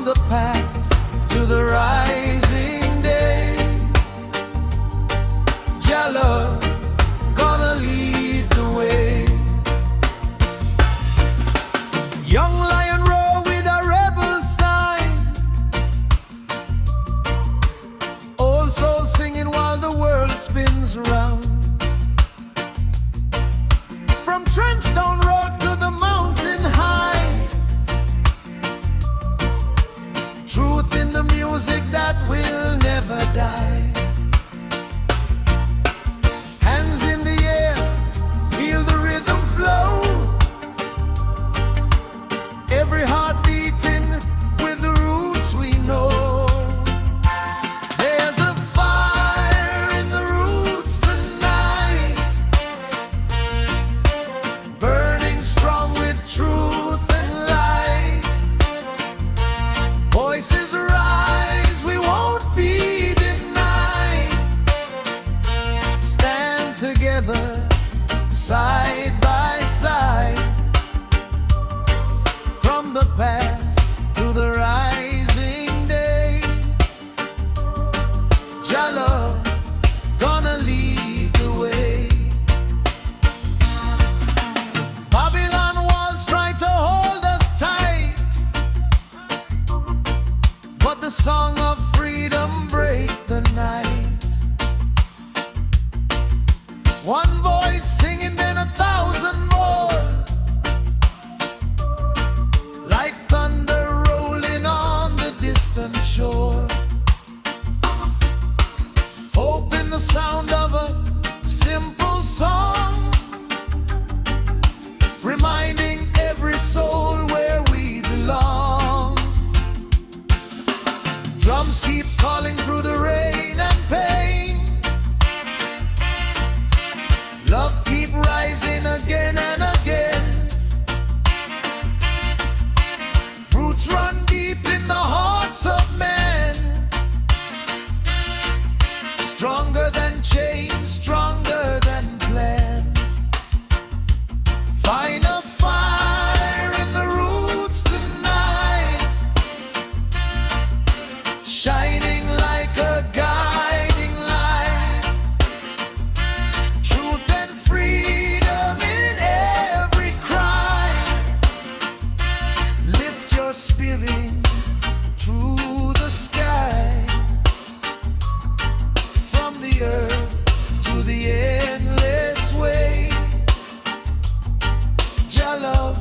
From the past to the rising day, your love gonna lead the way. Young lion roar with a rebel sign, old soul singing while the world spins around. From Trenchtown Road to the mountain high, truth in the music that will never die. Hands in the air, feel the rhythm flow. Every heart beating with the roots we know. There's a fire in the roots tonight, burning strong with truth and light. Voices rise, we won't be denied. Stand together, side by side. From the past to the rising day, your love gonna lead the way. Babylon walls try to hold us tight, but the song of freedom break the night. One voice singing, then 1,000 more, like thunder rolling on the distant shore. Hope in the sound of a simple song, reminding every soul where we belong. Drums keep calling through the rain and pain. Love keep rising again and again. Roots run deep in the hearts of men. Stronger than chains, stronger than plans. Find a fire in the roots tonight, shining like a guiding light. Truth and freedom in every cry. Lift your spirit through the sky. From the earth to the endless way, your love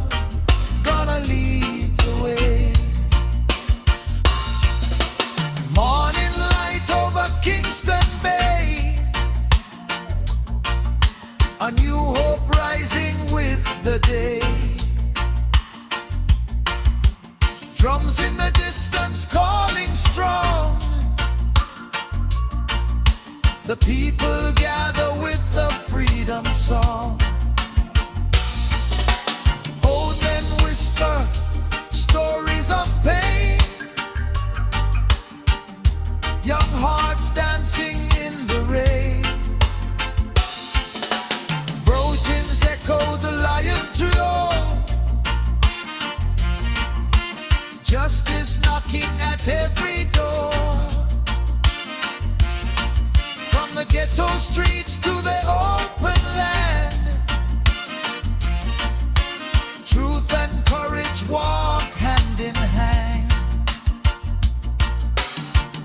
gonna lead the way. Morning light over Kingston Bay, a new hope rising with the day. Drums in the distance calling strong, the people gather with the freedom song. Old men whisper stories of pain, young hearts dancing in the rain. Brojans echo the lion roar, justice knocking at every door. From the ghetto streets to the open land, truth and courage walk hand in hand.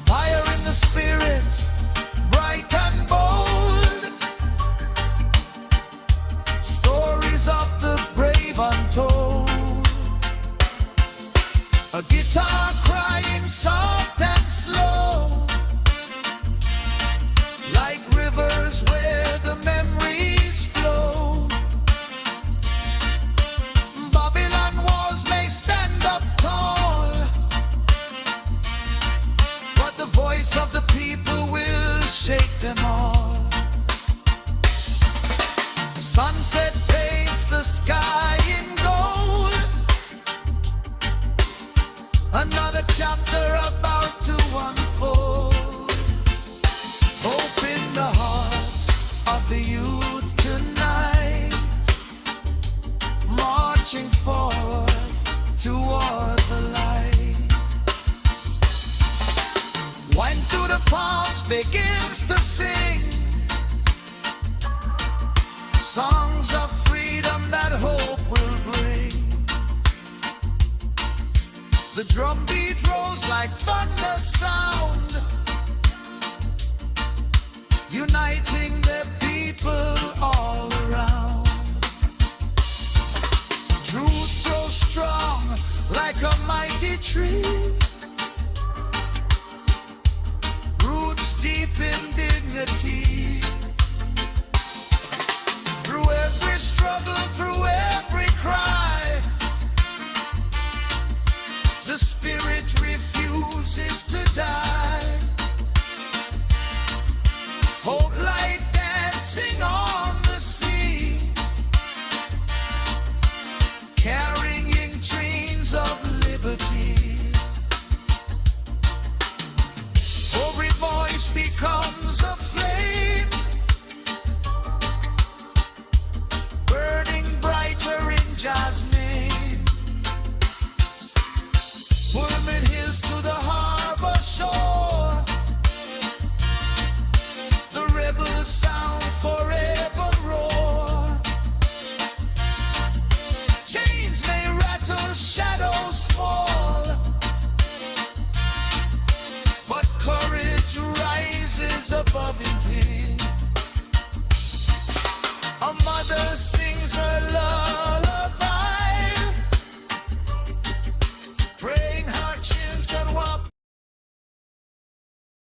Fire in the spirit, bright and bold, stories of the brave untold. A guitar crying soft and slow, like rivers where the memories flow. Babylon walls may stand up tall, but the voice of the people will shake them all. Sunset paints the sky in gold, another chapter about to unfold. Hope in the hearts of the youth tonight, marching forward toward the light. Drum beat rolls like thunder sound, uniting the people all around. Truth grows strong like a mighty tree, roots deep in dignity. Through every struggle, through every cry, the spirit refuses to die. Hope like dancing on the sea, carrying dreams of liberty. Every voice becomes a flame, burning brighter in Jah's name. Pullman Hills to the harbor shore, the rebel sound forever roar. Chains may rattle, shadows fall, but courage rises above infamy.